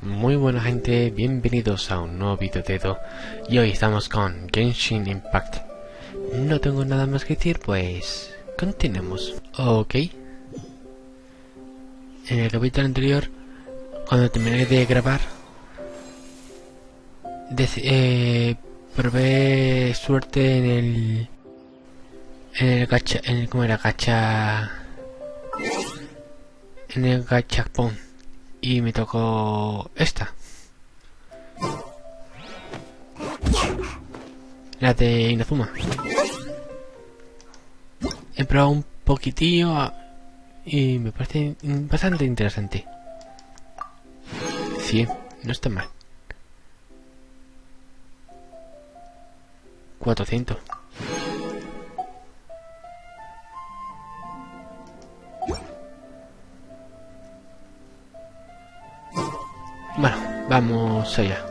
Muy buena gente, bienvenidos a un nuevo vídeo de Edo. Y hoy estamos con GENSHIN Impact. No tengo nada más que decir, pues continuemos. Ok. En el capítulo anterior, cuando terminé de grabar, probé suerte en el gacha, ¿cómo era? En el gachapón. Y me tocó esta. La de Inazuma. He probado un poquitillo y me parece bastante interesante. 100, no está mal. 400. Bueno, vamos allá.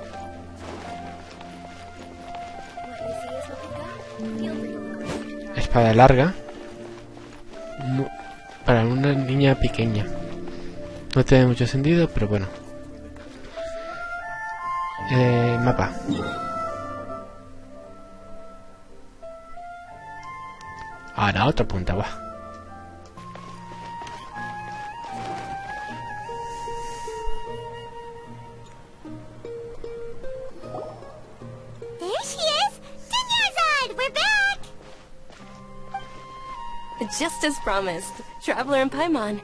Espada larga. No, para una niña pequeña. No tiene mucho sentido, pero bueno. Mapa. Ahora otra punta, va. Just as promised, Traveler and Paimon.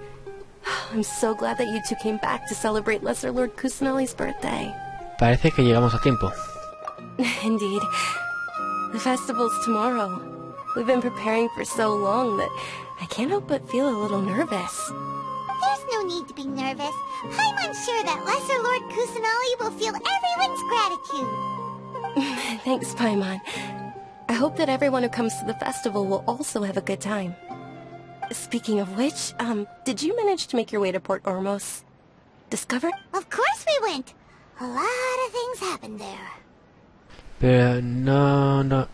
I'm so glad that you two came back to celebrate Lesser Lord Kusanali's birthday. Parece que llegamos a tiempo. Indeed. The festival's tomorrow. We've been preparing for so long that I can't help but feel a little nervous. There's no need to be nervous. Paimon's sure that Lesser Lord Kusanali will feel everyone's gratitude. Thanks, Paimon. I hope that everyone who comes to the festival will also have a good time. Speaking of which, did you manage to make your way to Port Ormos? Discover? Of course we went. A lot of things happened there. Pero no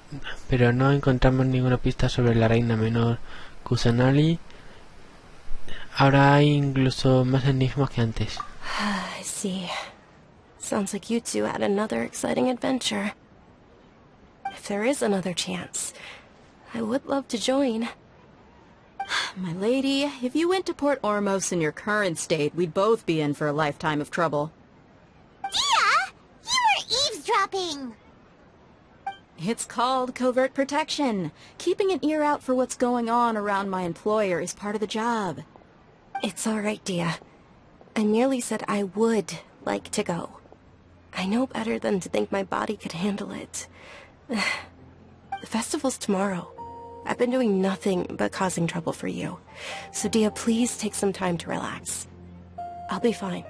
encontramos ninguna pista sobre la reina menor Kusanali. Ahora hay incluso más enigmas que antes. I see. Sounds like you two had another exciting adventure. If there is another chance, I would love to join. My lady, if you went to Port Ormos in your current state, we'd both be in for a lifetime of trouble. Dia! You were eavesdropping! It's called covert protection. Keeping an ear out for what's going on around my employer is part of the job. It's all right, Dia. I merely said I would like to go. I know better than to think my body could handle it. The festival's tomorrow. I've been doing nothing but causing trouble for you. So Dia, please take some time to relax. I'll be fine.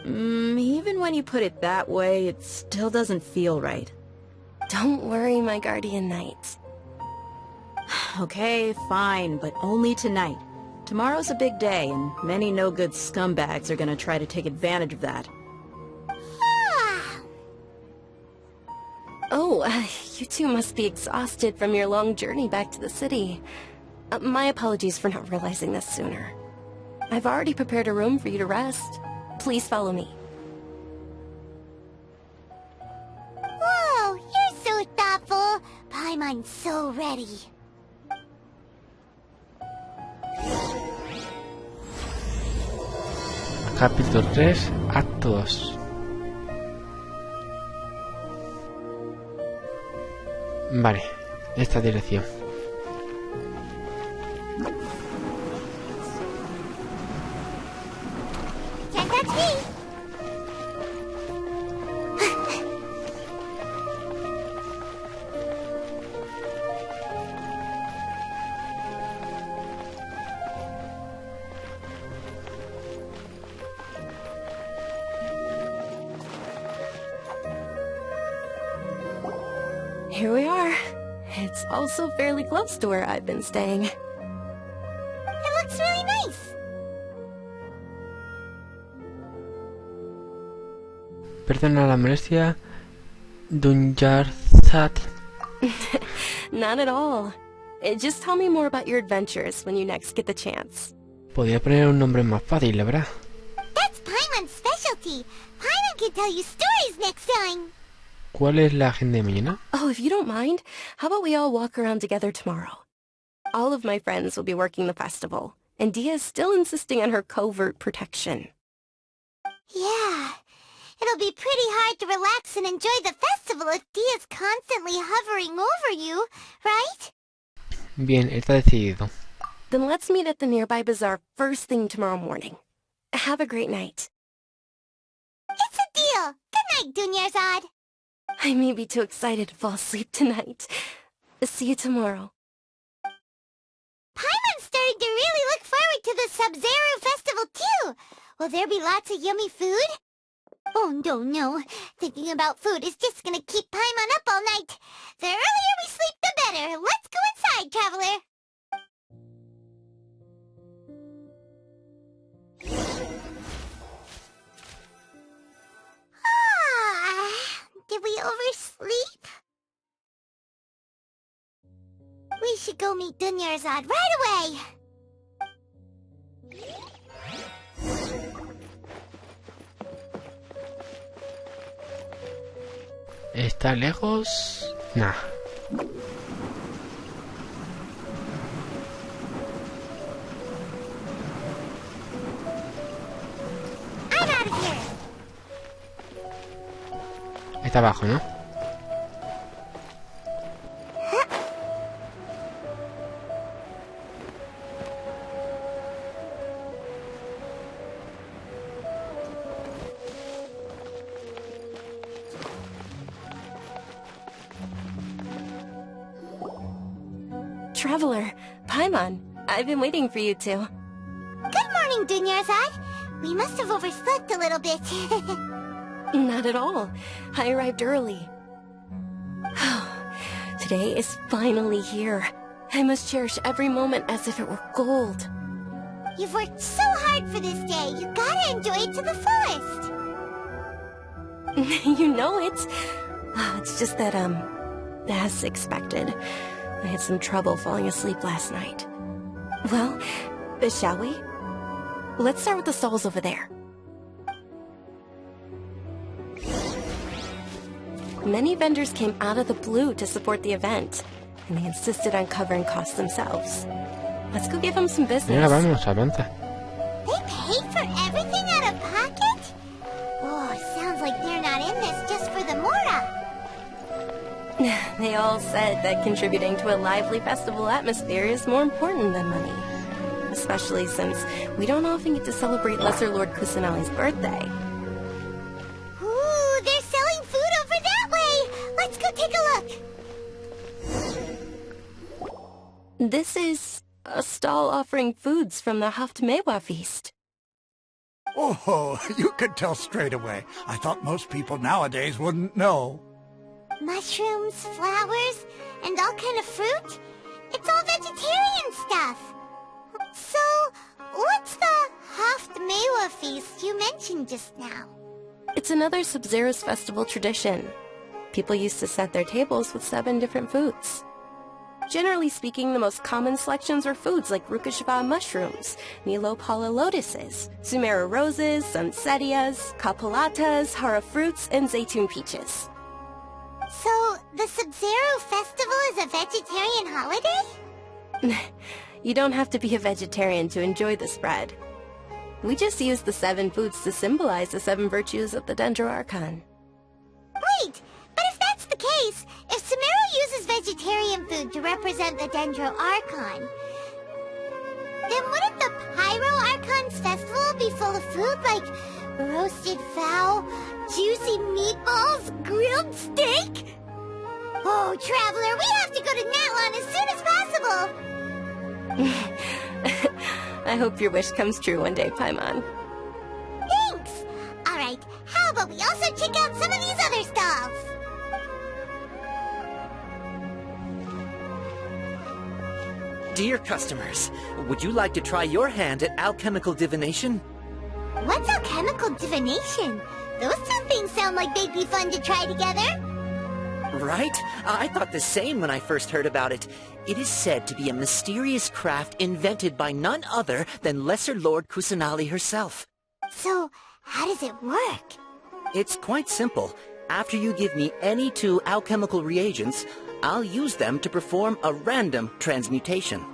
Even when you put it that way, it still doesn't feel right. Don't worry, my guardian knight. Okay, fine, but only tonight. Tomorrow's a big day, and many no-good scumbags are gonna try to take advantage of that. Oh, you two must be exhausted from your long journey back to the city. My apologies for not realizing this sooner. I've already prepared a room for you to rest. Please follow me. Whoa, you're so thoughtful. Paimon's so ready. Capítulo 3, acto 2. Vale, esta dirección. Can't touch me. Here we are. It's also fairly close to where I've been staying. It looks really nice. Perdona la molestia, Dunjarzat. Not at all. Just tell me more about your adventures when you next get the chance. Podría poner un nombre más fácil, la verdad. That's Paimon Paimon's specialty. Paimon can tell you stories next time. ¿Cuál es la agenda de mañana? Oh, if you don't mind, how about we all walk around together tomorrow? All of my friends will be working the festival, and Dia's still insisting on her covert protection. Yeah. It'll be pretty hard to relax and enjoy the festival if Dia's constantly hovering over you, right? Bien, está decidido. Then let's meet at the nearby bazaar first thing tomorrow morning. Have a great night. It's a deal. Good night, Dunyarzad. I may be too excited to fall asleep tonight. See you tomorrow. Paimon's starting to really look forward to the Sub-Zero festival too. Will there be lots of yummy food? Oh, no. Thinking about food is just gonna keep Paimon up all night. The earlier we sleep, the better. Let's go inside, traveler. Did we oversleep? We should go meet Dunyarzad right away. ¿Está lejos? Nah. I'm out of here. Está abajo, ¿no? Traveler, Paimon, I've been waiting for you two. Good morning, Dunyarzad. We must have overslept a little bit. Not at all. I arrived early. Today is finally here. I must cherish every moment as if it were gold. You've worked so hard for this day. You gotta enjoy it to the fullest. You know it. It's just that, as expected, I had some trouble falling asleep last night. Well, shall we? Let's start with the stalls over there. Many vendors came out of the blue to support the event, and they insisted on covering costs themselves. Let's go give them some business. Venga, vamos, avanza. They paid for everything out of pocket? Oh, sounds like they're not in this just for the Mora. They all said that contributing to a lively festival atmosphere is more important than money. Especially since we don't often get to celebrate Lesser Lord Kusanali's birthday. Ooh, they're selling food over that way. Let's go take a look. This is a stall offering foods from the Haftmewa feast. Oh, you could tell straight away. I thought most people nowadays wouldn't know. Mushrooms, flowers, and all kind of fruit? It's all vegetarian stuff. So, what's the Haftmewa feast you mentioned just now? It's another Sub-Zero's festival tradition. People used to set their tables with 7 different foods. Generally speaking, the most common selections were foods like Rukashaba mushrooms, Nilopala lotuses, Sumera roses, Sunsetias, Kapalatas, Hara fruits, and Zaytun peaches. So, the Sub-Zero festival is a vegetarian holiday? You don't have to be a vegetarian to enjoy the spread. We just use the 7 foods to symbolize the 7 virtues of the Dendro Archon. Wait, but if that's the case, if Sumera uses vegetarian food to represent the Dendro Archon, then wouldn't the Pyro Archon's festival be full of food like roasted fowl, juicy meatballs, grilled steak? Oh, Traveler, we have to go to Natlan as soon as possible! I hope your wish comes true one day, Paimon. Thanks! Alright, how about we also check out some of these other stalls? Dear customers, would you like to try your hand at alchemical divination? What's alchemical divination? Those two things sound like they'd be fun to try together. Right? I thought the same when I first heard about it. It is said to be a mysterious craft invented by none other than Lesser Lord Kusanali herself. So, How does it work? It's quite simple. After you give me any 2 alchemical reagents, I'll use them to perform a random transmutation.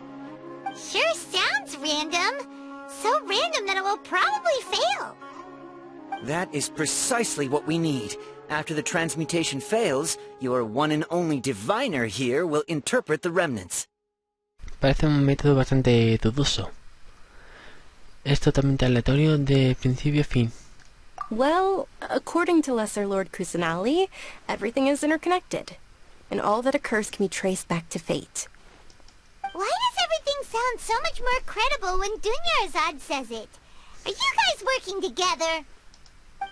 Sure sounds random. So random that it will probably fail. That is precisely what we need. After the transmutation fails, your one and only diviner here will interpret the remnants. Parece un método bastante dudoso. Es totalmente aleatorio de principio a fin. Well, according to Lesser Lord Kusanali, everything is interconnected, and all that occurs can be traced back to fate. Why does everything sound so much more credible when Dunyarzad says it? Are you guys working together?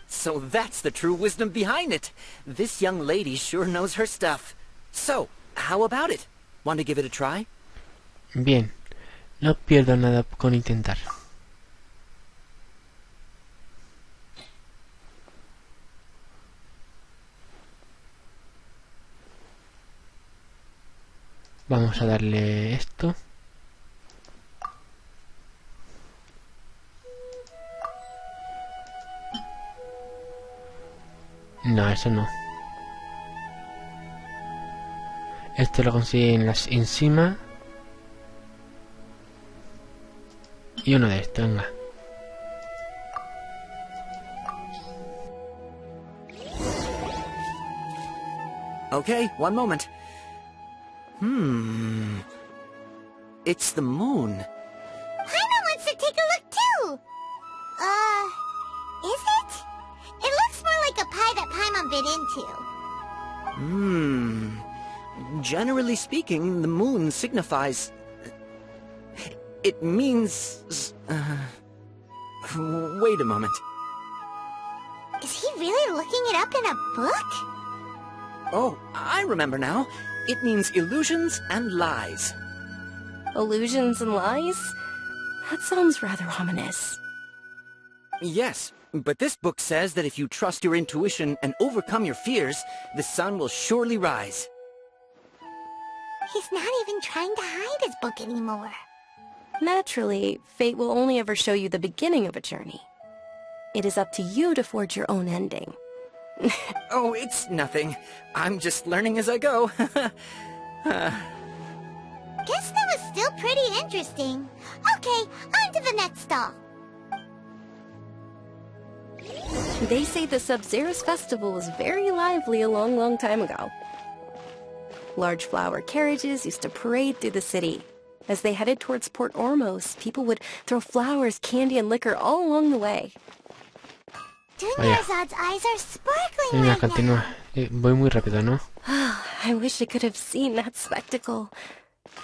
So that's the true wisdom behind it. This young lady sure knows her stuff. So, how about it? Want to give it a try? Bien, no pierdo nada con intentar. Vamos a darle esto. No, eso no. Esto lo consigue en las encima. Y uno de estos, venga. Okay, one moment. It's the moon. Paimon wants to take a look too. Is it? It looks more like a pie that Paimon bit into. Generally speaking, the moon signifies... It means... Wait a moment. Is he really looking it up in a book? Oh, I remember now. It means illusions and lies. Illusions and lies? That sounds rather ominous. Yes, but this book says that if you trust your intuition and overcome your fears, the sun will surely rise. He's not even trying to hide his book anymore. Naturally, fate will only ever show you the beginning of a journey. It is up to you to forge your own ending. Oh, it's nothing. I'm just learning as I go. Guess that was still pretty interesting. Okay, on to the next stall. They say the Sub-Zeros festival was very lively a long time ago. Large flower carriages used to parade through the city. As they headed towards Port Ormos, people would throw flowers, candy, and liquor all along the way. Dunyarzad's eyes are sparkling Venga, right continúa. Voy muy rápido, ¿no? I wish I could have seen that spectacle.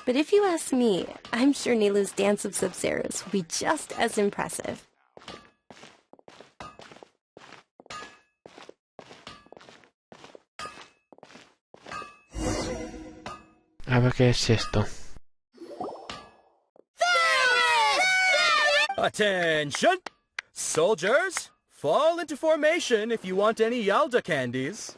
But if you ask me, I'm sure Nilu's dance of Sub-Zeros will be just as impressive. A ver qué es esto. Attention! Soldiers, fall into formation if you want any Yalda candies.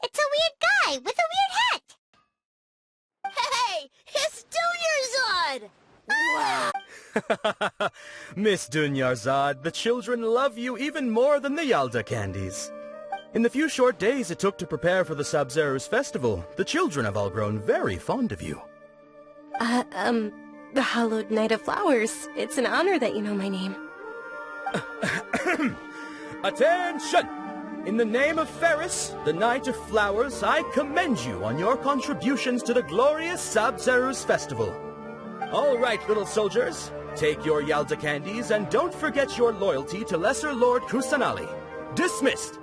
It's a weird guy with a weird hat. Hey, it's Dunyarzad! Wow! Miss Dunyarzad, the children love you even more than the Yalda candies. In the few short days it took to prepare for the Sub-Zeros festival, the children have all grown very fond of you. The Hallowed Knight of Flowers. It's an honor that you know my name. Attention! In the name of Ferris, the Knight of Flowers, I commend you on your contributions to the glorious Sub-Zeros festival. All right, little soldiers, take your Yalda candies and don't forget your loyalty to Lesser Lord Kusanali. Dismissed!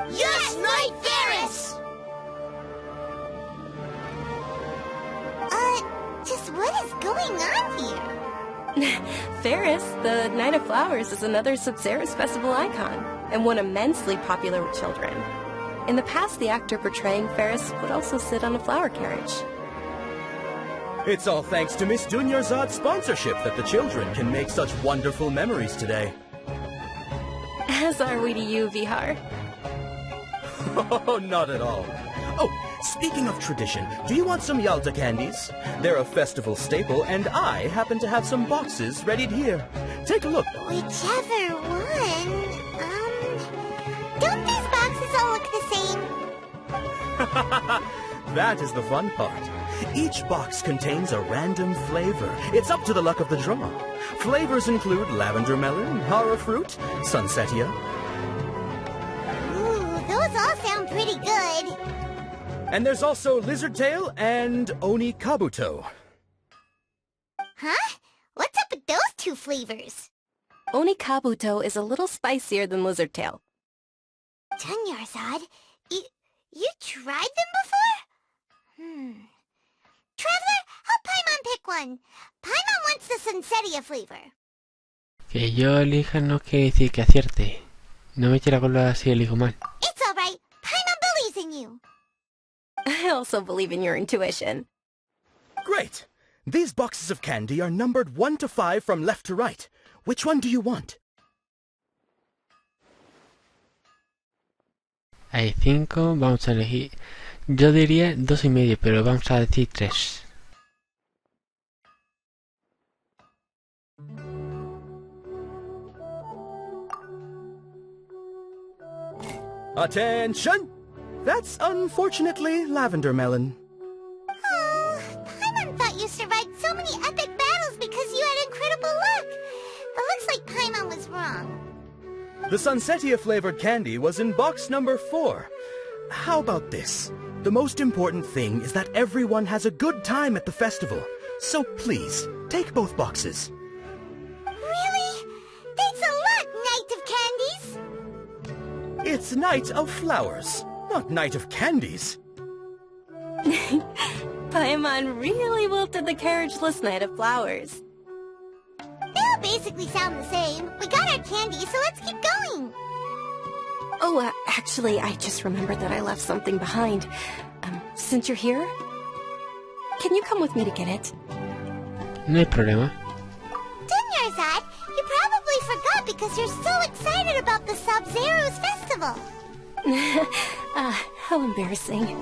Yes, Knight Ferris! Just what is going on here? Ferris, the Knight of Flowers, is another Sub-Zeros festival icon, and one immensely popular with children. In the past, the actor portraying Ferris would also sit on a flower carriage. It's all thanks to Miss Dunyarzad's sponsorship that the children can make such wonderful memories today. As are we to you, Vihar. Oh, not at all. Oh, Speaking of tradition, do you want some Yalta candies? They're a festival staple, and I happen to have some boxes readied here. Take a look. Whichever one. Don't these boxes all look the same? That is the fun part. Each box contains a random flavor. It's up to the luck of the draw. Flavors include lavender melon, horror fruit, sunsetia. Ooh, those all sound pretty good. And there's also lizard tail and oni kabuto. Huh? What's up with those two flavors? Oni kabuto is a little spicier than lizard tail. Dunyarzad, you tried them before? Traveler, help Paimon pick one. Paimon wants the sunsetia flavor. Que yo elija no quiere decir que acierte. No me quiera colgar si elijo mal. It's alright. Paimon believes in you. I also believe in your intuition. Great. These boxes of candy are numbered 1 to 5 from left to right. Which one do you want? Hay 5, vamos a elegir. Yo diría 2,5, pero vamos a decir 3. Attention! That's unfortunately lavender melon. Oh, Paimon thought you survived so many epic battles because you had incredible luck. But looks like Paimon was wrong. The sunsetia flavored candy was in box number 4. How about this? The most important thing is that everyone has a good time at the festival. So please, take both boxes. Really? Thanks a lot, Knight of Candies. It's Night of Flowers, not Night of Candies. Paimon really wilted the carriageless Knight of Flowers. They all basically sound the same. We got our candy, so let's keep going. Oh, actually, I just remembered that I left something behind. Since you're here, can you come with me to get it? No hay problema. Dunyarzad, you probably forgot because you're so excited about the Sub-Zero's festival. How embarrassing.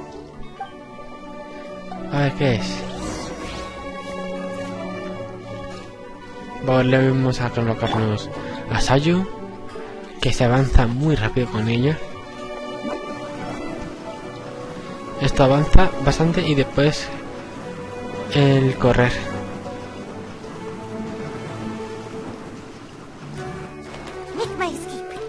A ver, ¿qué es? Volvemos a colocarnos a Sayu, que se avanza muy rápido con ella. Esto avanza bastante y después el correr. Make my escape.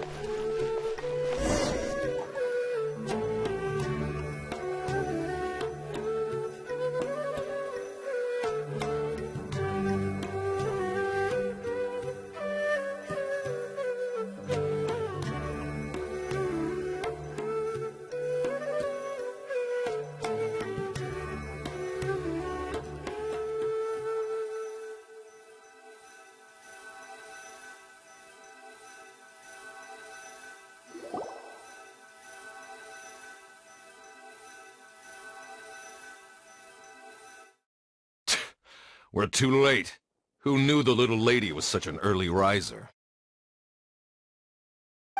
We're too late. Who knew the little lady was such an early riser?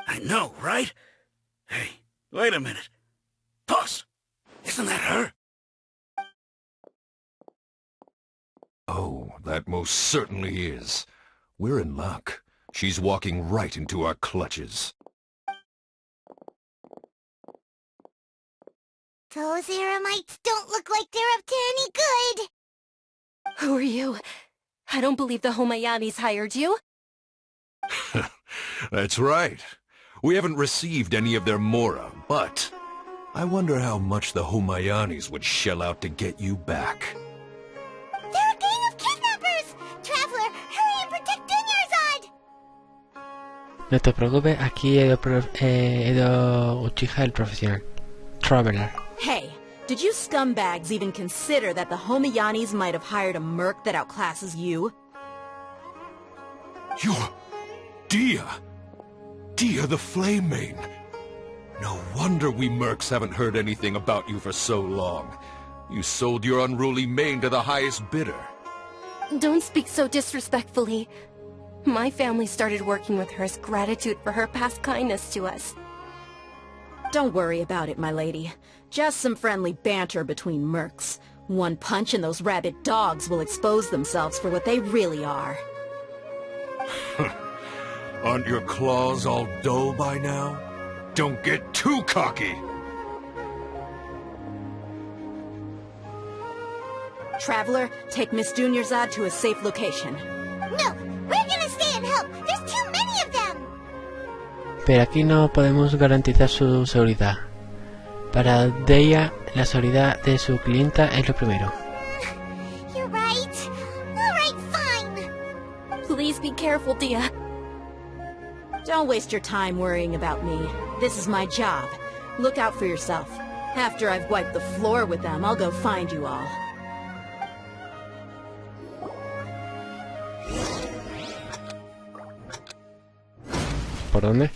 I know, right? Hey, wait a minute. Pause! Isn't that her? Oh, that most certainly is. We're in luck. She's walking right into our clutches. Those Eremites don't look like they're up to any good. Who are you? I don't believe the Homayanis hired you. That's right. We haven't received any of their mora, but I wonder how much the Homayanis would shell out to get you back. They're a gang of kidnappers! Traveler, hurry and protect Dunyarzad! No te preocupes, aquí EdoUchiha el profesional. Traveler. Hey, did you scumbags even consider that the Homayanis might have hired a merc that outclasses you? You're... Dia! Dia the Flame Mane! No wonder we mercs haven't heard anything about you for so long. You sold your unruly mane to the highest bidder. Don't speak so disrespectfully. My family started working with her as gratitude for her past kindness to us. Don't worry about it, my lady. Just some friendly banter between mercs. One punch and those rabid dogs will expose themselves for what they really are. Aren't your claws all dull by now? Don't get too cocky! Traveler, take Miss Dunyarzad to a safe location. No, we're gonna stay and help. There's too many of them. Pero aquí no podemos garantizar su seguridad. Para Deia, la seguridad de su clienta es lo primero. You're right. All right, fine. Please be careful, Dia. Don't waste your time worrying about me. This is my job. Look out for yourself. After I've wiped the floor with them, I'll go find you all. ¿Por dónde?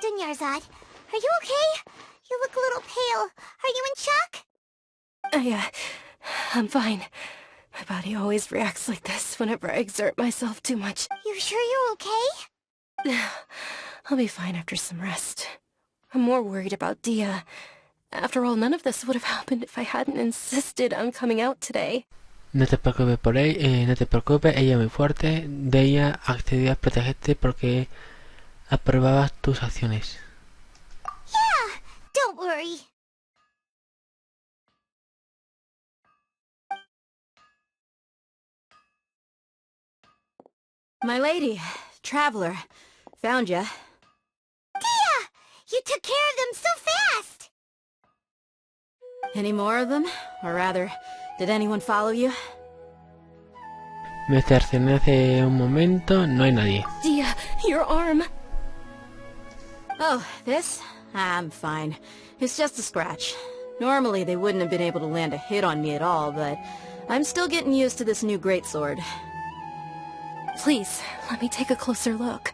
Dunyarzad, are you okay? You look a little pale. Are you in shock? I'm fine. My body always reacts like this whenever I exert myself too much. You sure you're okay? I'll be fine after some rest. I'm more worried about Dia. After all, none of this would have happened if I hadn't insisted on coming out today. No te preocupes por ella, no te preocupes, ella es muy fuerte. Deia accedió a protegerte porque aprobabas tus acciones. Yeah, don't worry. My lady, Traveler, found ya. Dia! You took care of them so fast! Any more of them? Or rather, did anyone follow you? Me cercioné hace un momento, no hay nadie. Dia, your arm. Oh, this? I'm fine. It's just a scratch. Normally they wouldn't have been able to land a hit on me at all, but I'm still getting used to this new greatsword. Please, let me take a closer look.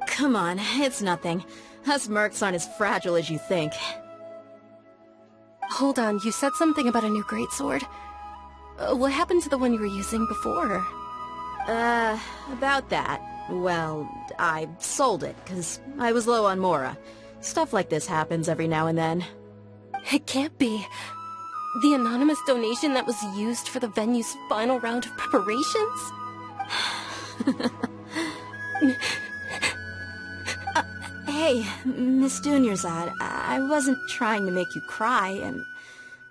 Come on, it's nothing. Us mercs aren't as fragile as you think. Hold on, you said something about a new greatsword. What happened to the one you were using before? About that. Well, I sold it, 'cause I was low on Mora. Stuff like this happens every now and then. It can't be. The anonymous donation that was used for the venue's final round of preparations? Hey, Miss Dunyarzad, I wasn't trying to make you cry, and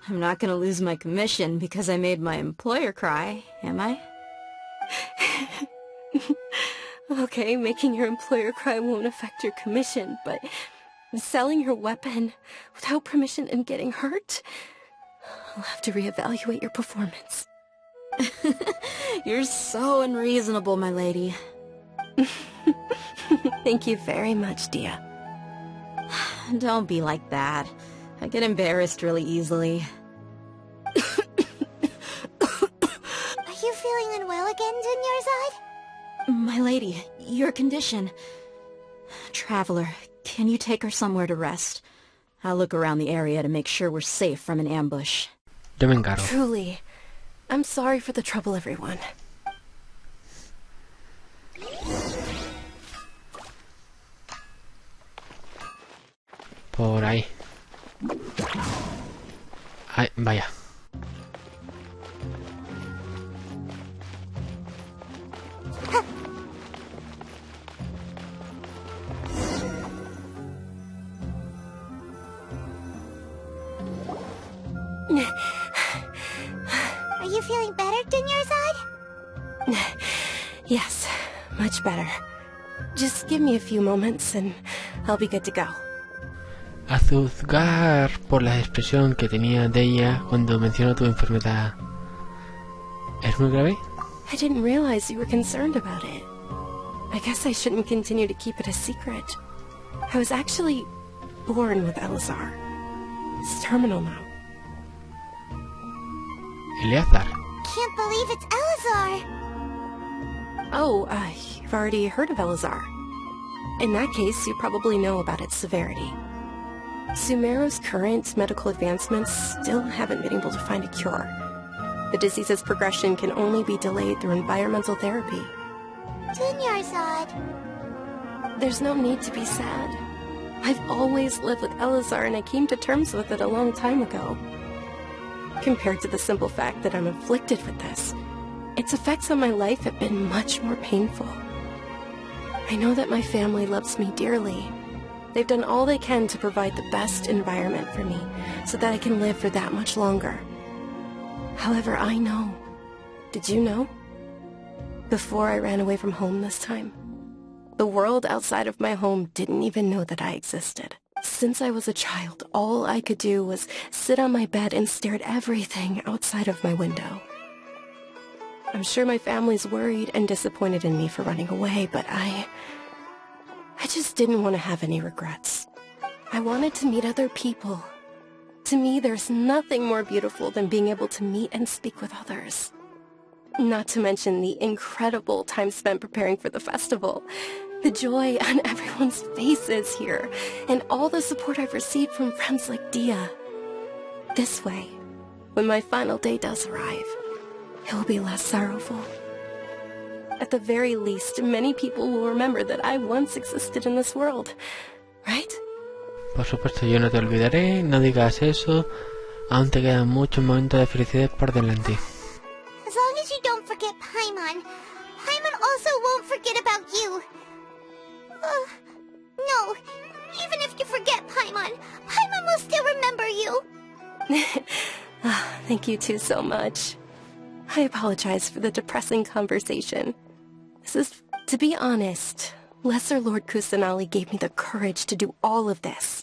I'm not gonna lose my commission because I made my employer cry, am I? Okay, making your employer cry won't affect your commission, but selling your weapon without permission and getting hurt? I'll have to reevaluate your performance. You're so unreasonable, my lady. Thank you very much, Dia. Don't be like that. I get embarrassed really easily. Are you feeling unwell again, Dunyarzad? My lady, your condition. Traveler, can you take her somewhere to rest? I'll look around the area to make sure we're safe from an ambush. Yo me encargo. Truly, I'm sorry for the trouble, everyone. Por ahí. Ay, vaya. Are you feeling better, Dunyarzad? Yes, much better. Just give me a few moments and I'll be good to go. A juzgar por la expresión que tenía Deia cuando mencionó tu enfermedad, ¿es muy grave? I didn't realize you were concerned about it. I guess I shouldn't continue to keep it a secret. I was actually born with Elazar. It's terminal now. Eleazar. Can't believe it's Elazar. Oh, you've already heard of Elazar. In that case, you probably know about its severity. Sumeru's current medical advancements still haven't been able to find a cure. The disease's progression can only be delayed through environmental therapy. Dunyarzad. There's no need to be sad. I've always lived with Elazar, and I came to terms with it a long time ago. Compared to the simple fact that I'm afflicted with this, its effects on my life have been much more painful. I know that my family loves me dearly. They've done all they can to provide the best environment for me, so that I can live for that much longer. However, I know. Did you know? Before I ran away from home this time, the world outside of my home didn't even know that I existed. Since I was a child, all I could do was sit on my bed and stare at everything outside of my window. I'm sure my family's worried and disappointed in me for running away, but I just didn't want to have any regrets. I wanted to meet other people. To me, there's nothing more beautiful than being able to meet and speak with others. Not to mention the incredible time spent preparing for the festival. The joy on everyone's faces here, and all the support I've received from friends like Dia. This way, when my final day does arrive, it will be less sorrowful. At the very least, many people will remember that I once existed in this world, right? Por supuesto, yo no te olvidaré, no digas eso, aún te quedan muchos momentos de felicidad por delante. As long as you don't forget Paimon, Paimon also won't forget about you. No, even if you forget Paimon, Paimon will still remember you. Thank you two so much. I apologize for the depressing conversation. This is, to be honest, Lesser Lord Kusanali gave me the courage to do all of this.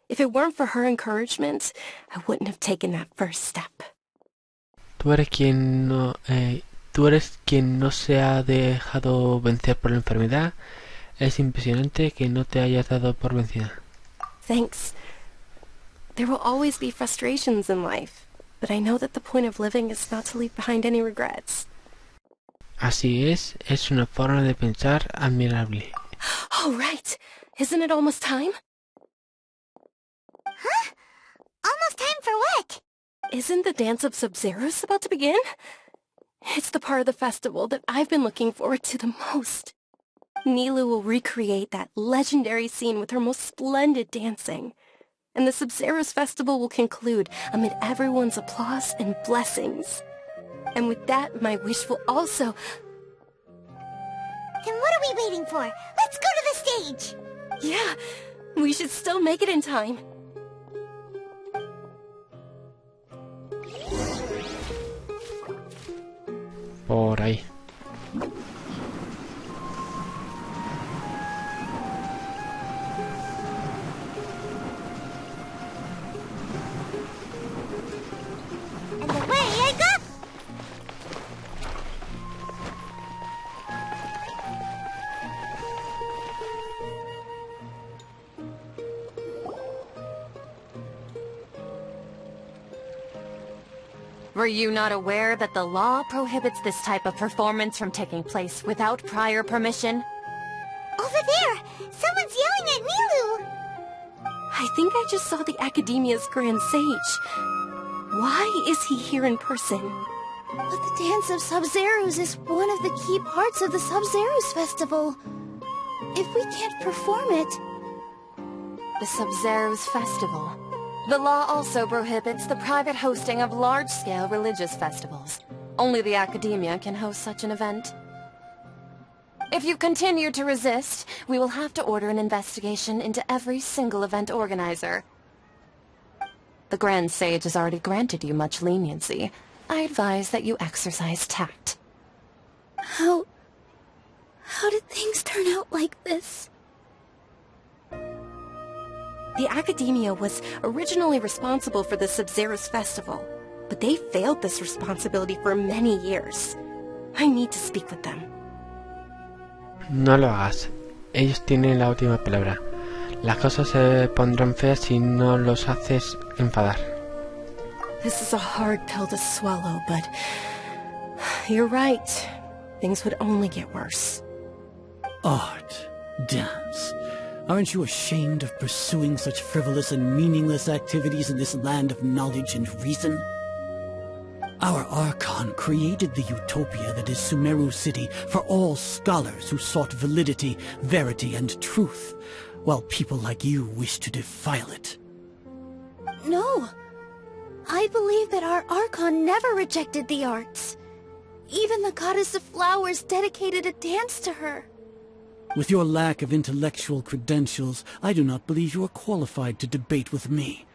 If it weren't for her encouragement, I wouldn't have taken that first step. Tú eres quien no se ha dejado vencer por la enfermedad. Es impresionante que no te hayas dado por vencida. Thanks. There will always be frustrations in life, but I know that the point of living is not to leave behind any regrets. Así es una forma de pensar admirable. Oh, right. Isn't it almost time? Huh? Almost time for what? Isn't the dance of Sub-Zeros about to begin? It's the part of the festival that I've been looking forward to the most. Nilu will recreate that legendary scene with her most splendid dancing. And the Sub-Zeros festival will conclude amid everyone's applause and blessings. And with that, my wish will also... Then what are we waiting for? Let's go to the stage! Yeah, we should still make it in time. Por ahí. And away I go! Were you not aware that the law prohibits this type of performance from taking place without prior permission? Over there! Someone's yelling at Nilu! I think I just saw the Academia's Grand Sage. Why is he here in person? But the Dance of Sub-Zeros is one of the key parts of the Sub-Zeros Festival. If we can't perform it... The Sub-Zeros Festival. The law also prohibits the private hosting of large-scale religious festivals. Only the Academia can host such an event. If you continue to resist, we will have to order an investigation into every single event organizer. The Grand Sage has already granted you much leniency. I advise that you exercise tact. How did things turn out like this? The Academia was originally responsible for the Sub-Zeros Festival, but they failed this responsibility for many years. I need to speak with them. No lo hagas. Ellos tienen la última palabra. Las cosas se pondrán feas si no los haces enfadar. This is a hard pill to swallow, but you're right. Things would only get worse. Art. Dance. Aren't you ashamed of pursuing such frivolous and meaningless activities in this land of knowledge and reason? Our Archon created the utopia that is Sumeru City for all scholars who sought validity, verity, and truth, while people like you wish to defile it. No. I believe that our Archon never rejected the arts. Even the goddess of flowers dedicated a dance to her. With your lack of intellectual credentials, I do not believe you are qualified to debate with me.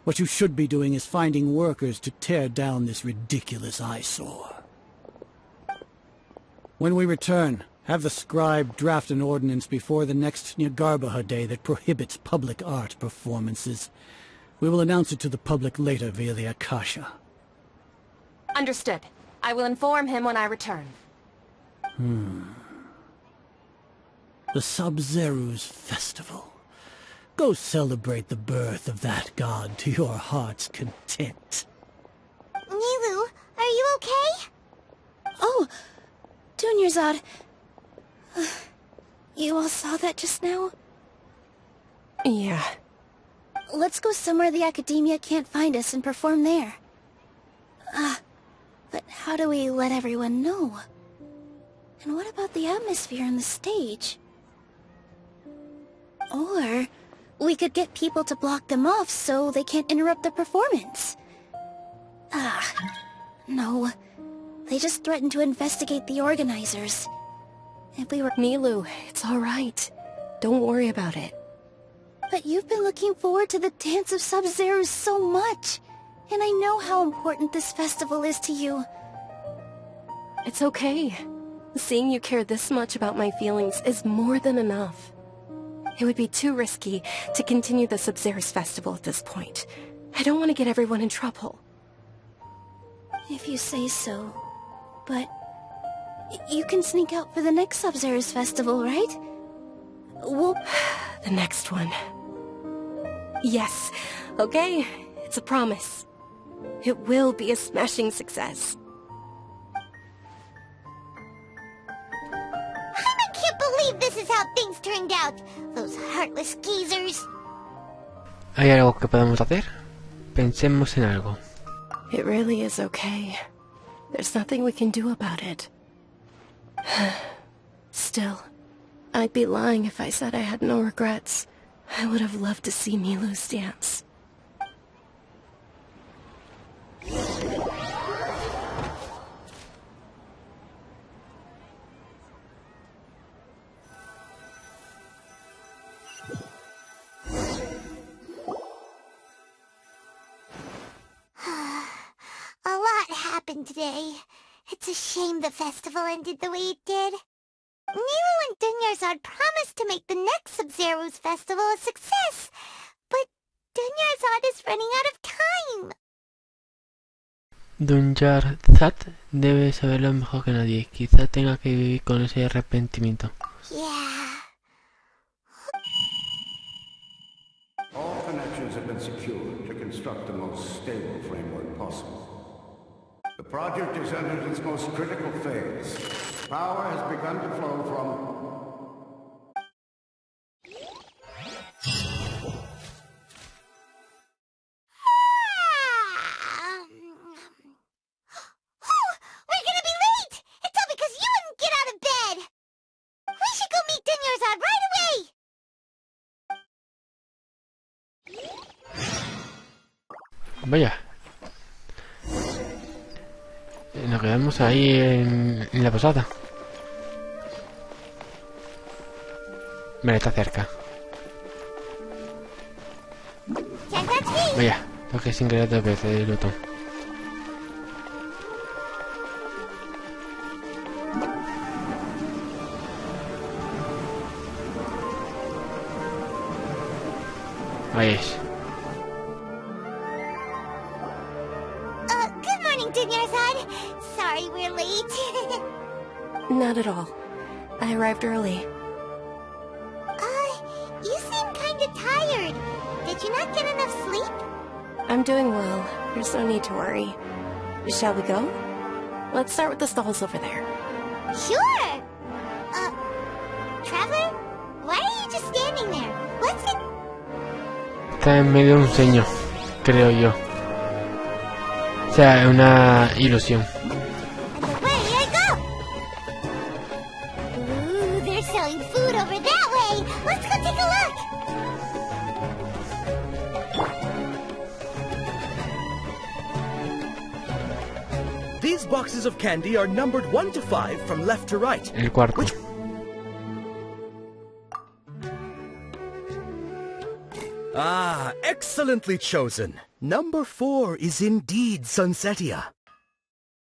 What you should be doing is finding workers to tear down this ridiculous eyesore. When we return, have the scribe draft an ordinance before the next Nyagarbha Day that prohibits public art performances. We will announce it to the public later via the Akasha. Understood. I will inform him when I return. The Sub-Zeru's festival. Go celebrate the birth of that god to your heart's content. Nilu, are you okay? Oh, Dunyarzad. You all saw that just now? Yeah. Let's go somewhere the academia can't find us and perform there. But how do we let everyone know? And what about the atmosphere on the stage? Or we could get people to block them off so they can't interrupt the performance. No. They just threatened to investigate the organizers. If we were... Nilu, it's alright. Don't worry about it. But you've been looking forward to the Dance of Sub-Zero so much. And I know how important this festival is to you. It's okay. Seeing you care this much about my feelings is more than enough. It would be too risky to continue the Sub-Zero's festival at this point. I don't want to get everyone in trouble. If you say so. But... you can sneak out for the next Sub-Zero's festival, right? We'll... the next one. Yes. Okay. It's a promise. It will be a smashing success. I can't believe this is how things turned out. Those heartless geezers. ¿Hay algo que podamos hacer? Pensemos en algo. It really is okay. There's nothing we can do about it. Still, I'd be lying if I said I had no regrets. I would have loved to see Nilu's dance. A lot happened today. It's a shame the festival ended the way it did. Nilu and Dunyarzad promised to make the next Sub-Zero's festival a success, but Dunyarzad is running out of time. Dunyarzad debe saberlo mejor que nadie. Quizá tenga que vivir con ese arrepentimiento. Yeah. All connections have been secured to construct the most stable framework possible. The project has entered its most critical phase. Power has begun to flow from... We're gonna be late! It's all because you wouldn't get out of bed! We should go meet Dunyarzad right away! Vaya. Nos quedamos ahí en la posada. Vale, está cerca. Vaya, toqué sin querer 2 veces el botón. Ahí es. Good morning, Dunyarzad. Sorry we're late. Not at all. I arrived early. You seem kinda tired. Did you not get enough sleep? I'm doing well. There's no need to worry. Shall we go? Let's start with the stalls over there. Sure! Traveler? why are you just standing there? What's it? Está en medio de un sueño, creo yo. O sea, una ilusión. And away I go! Ooh, they're selling food over that way! Let's go take a look! These boxes of candy are numbered 1 to 5 from left to right. El cuarto. Ah, excellently chosen. Number 4 is indeed Sunsetia.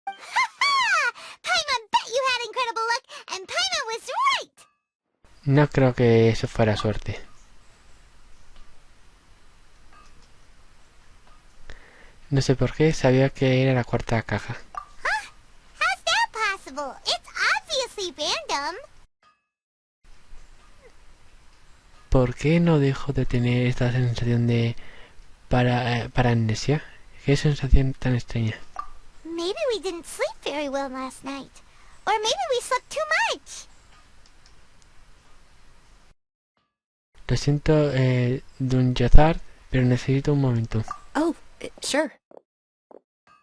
Ha-ha! Paimon bet you had incredible luck, and Paimon was right! No creo que eso fuera suerte. No sé por qué, sabía que era la cuarta caja. Huh? How's that possible? It's obviously random. ¿Por qué no dejo de tener esta sensación de paramnesia? ¿Qué sensación tan extraña? Maybe we didn't sleep very well last night. Or maybe we slept too much. Lo siento, Don Yazar, pero necesito un momento. Oh, sure.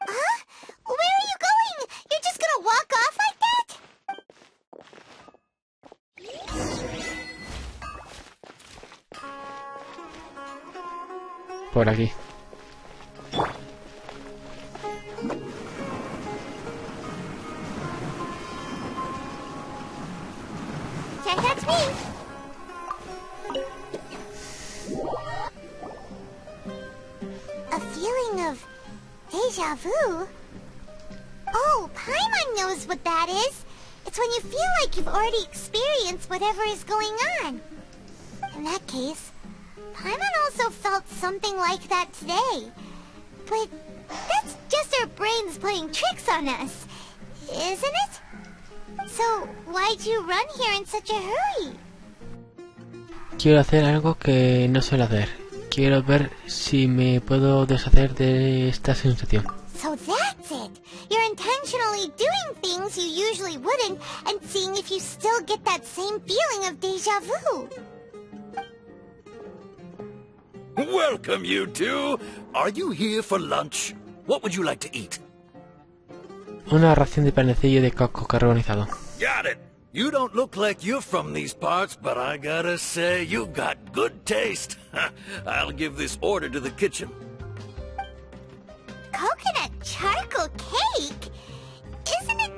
Huh? Where are you going? You're just gonna walk off like that? Por aquí. Can't touch me. A feeling of deja vu? Oh, Paimon knows what that is. It's when you feel like you've already experienced whatever is going on. In that case, Paimon also felt something like that today. But that's just our brains playing tricks on us, isn't it? So, why'd you run here in such a hurry? Quiero hacer algo que no suelo hacer. Quiero ver si me puedo deshacer de esta sensación. So that's it. You're intentionally doing things you usually wouldn't and seeing if you still get that same feeling of deja vu. Welcome, you two. Are you here for lunch? What would you like to eat? Una ración de panecillo de coco carbonizado. Got it. You don't look like you're from these parts, but I gotta say, you got good taste. I'll give this order to the kitchen. Coconut charcoal cake? Isn't it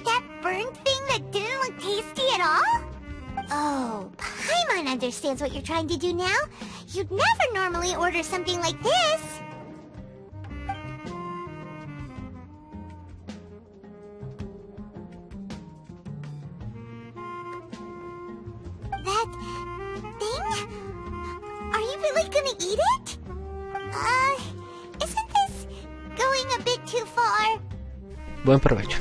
that burnt thing that didn't look tasty at all? Oh, Paimon understands what you're trying to do now. You'd never normally order something like this. That thing? Are you really gonna eat it? Isn't this going a bit too far? Buen provecho.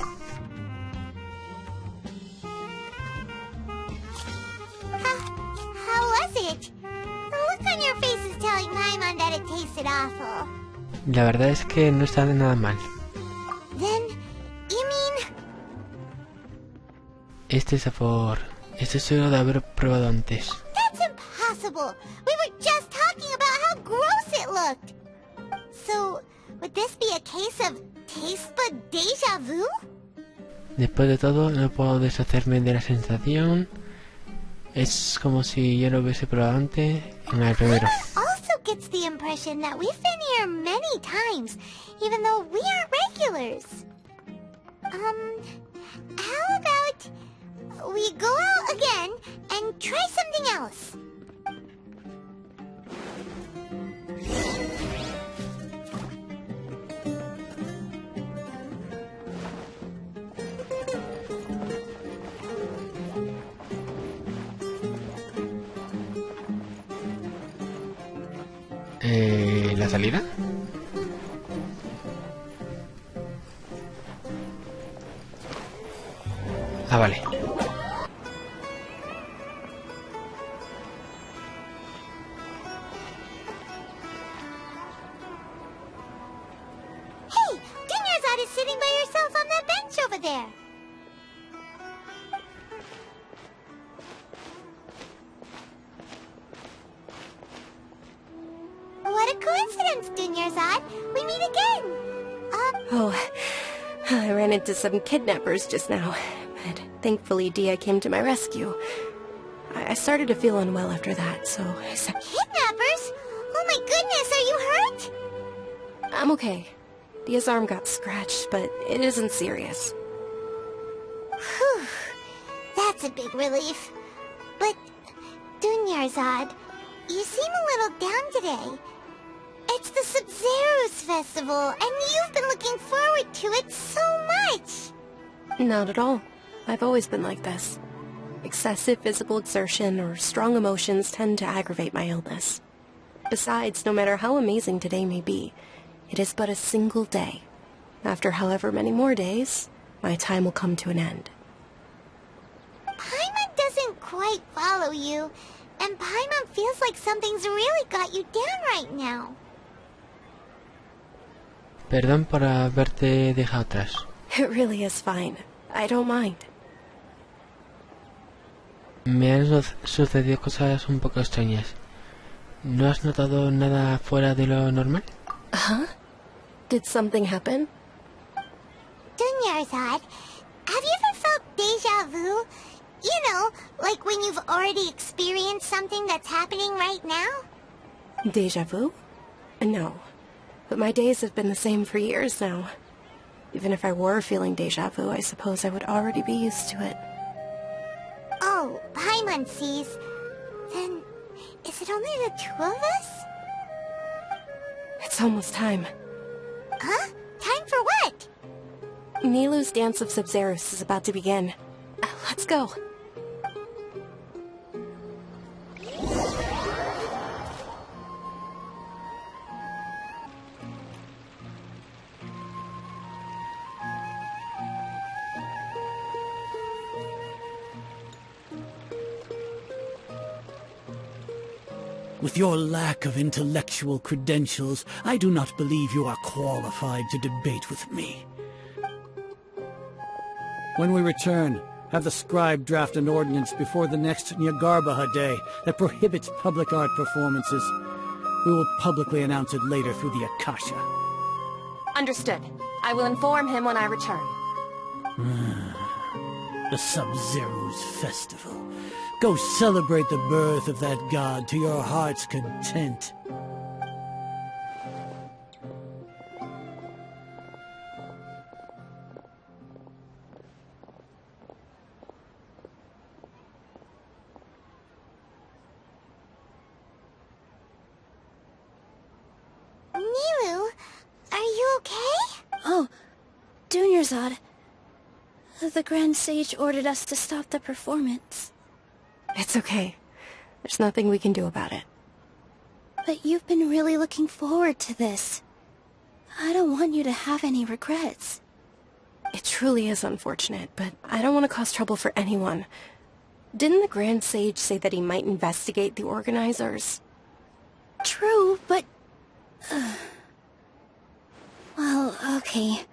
How was it? The look on your face is telling Paimon that it tasted awful. La verdad es que no está nada mal. Then, you mean... Este sabor... Estoy seguro de haber probado antes. That's impossible! We were just talking about how gross it looked! So, would this be a case of taste bud deja vu? Después de todo, no puedo deshacerme de la sensación. Es como si yo lo hubiese probado antes en el primero. Also gets the impression that we've been here many times, even though we aren't regulars. How about we go out again and try something else? ¿La salida? Ah, vale. Hey, Dinyarzad is sitting by herself on that bench over there. coincidence, Dunyarzad. We meet again. Oh, I ran into some kidnappers just now, but thankfully Dia came to my rescue. I started to feel unwell after that, so I said... Kidnappers? Oh my goodness, are you hurt? I'm okay. Dia's arm got scratched, but it isn't serious. Whew. That's a big relief. But, Dunyarzad, you seem a little down today. It's the Sub-Zero's festival, and you've been looking forward to it so much! Not at all. I've always been like this. Excessive physical exertion or strong emotions tend to aggravate my illness. Besides, no matter how amazing today may be, it is but a single day. After however many more days, my time will come to an end. Paimon doesn't quite follow you, and Paimon feels like something's really got you down right now. Perdón por haberte dejado atrás. It really is fine. I don't mind. Me han sucedido cosas un poco extrañas. ¿No has notado nada fuera de lo normal? Huh? Did something happen? Dunyarzad, have you ever felt deja vu? You know, like when you've already experienced something that's happening right now? Deja vu? No. But my days have been the same for years now. Even if I were feeling deja vu, I suppose I would already be used to it. Oh, Paimon sees. Then, is it only the two of us? It's almost time. Huh? Time for what? Nilou's Dance of Sub-Zeros is about to begin. Let's go. With your lack of intellectual credentials, I do not believe you are qualified to debate with me. When we return, have the scribe draft an ordinance before the next Nyagarbaha Day that prohibits public art performances. We will publicly announce it later through the Akasha. Understood. I will inform him when I return. The Sub-Zero's festival. Go celebrate the birth of that god to your heart's content. Nilou, are you okay? Oh, Dunyarzad. The Grand Sage ordered us to stop the performance. It's okay. There's nothing we can do about it. But you've been really looking forward to this. I don't want you to have any regrets. It truly is unfortunate, but I don't want to cause trouble for anyone. Didn't the Grand Sage say that he might investigate the organizers? True, but... Well, okay.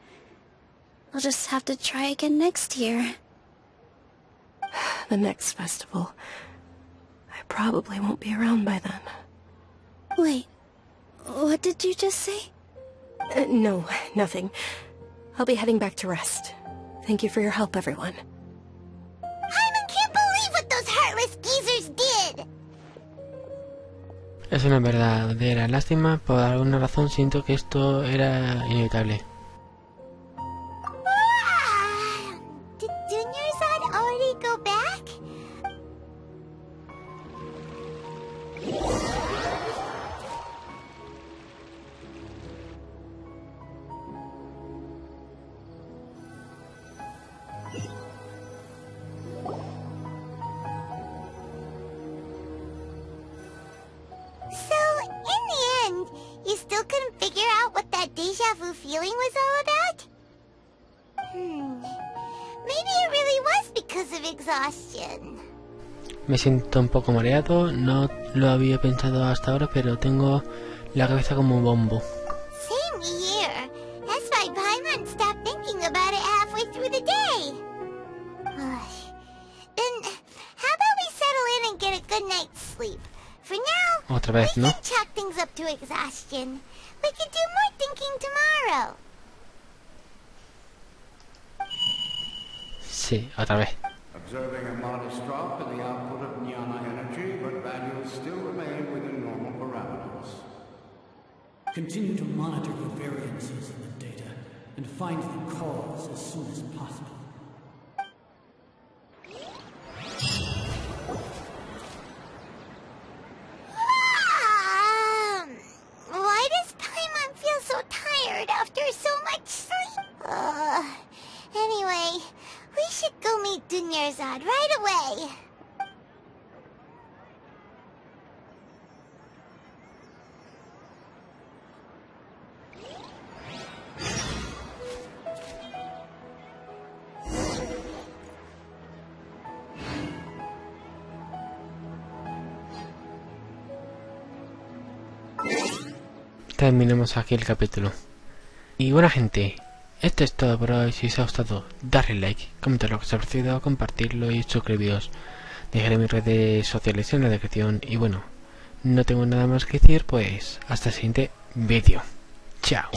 I'll just have to try again next year. The next festival. I probably won't be around by then. Wait, what did you just say? No, nothing. I'll be heading back to rest. Thank you for your help, everyone. Paimon can't believe what those heartless geezers did! Es una verdadera lástima. Por alguna razón siento que esto era inevitable. Did Dunyarzad already go back? So, in the end, you still couldn't figure out what that deja vu feeling was all about? Maybe it really was because of exhaustion. Me siento un poco mareado. No lo había pensado hasta ahora, pero tengo la cabeza como un bombo. Same here. That's why Paimon stopped thinking about it halfway through the day. Then, how about we settle in and get a good night's sleep? For now, Otra vez, we ¿no? can chat things up to exhaustion. We could do more thinking tomorrow. Sí, otra vez. Observing a modest drop in the output of jnana energy, but values still remain within normal parameters. Continue to monitor for variances in the data and find the cause as soon as possible. Why does Paimon feel so tired after so much sleep? Anyway, we should go meet Dunyarzad right away. Terminamos aquí el capítulo. Y bueno, gente, esto es todo por hoy. Si os ha gustado, darle like, comentar lo que os ha parecido, compartirlo y suscribiros. Dejaré mis redes sociales en la descripción. Y bueno, no tengo nada más que decir, pues hasta el siguiente vídeo. Chao.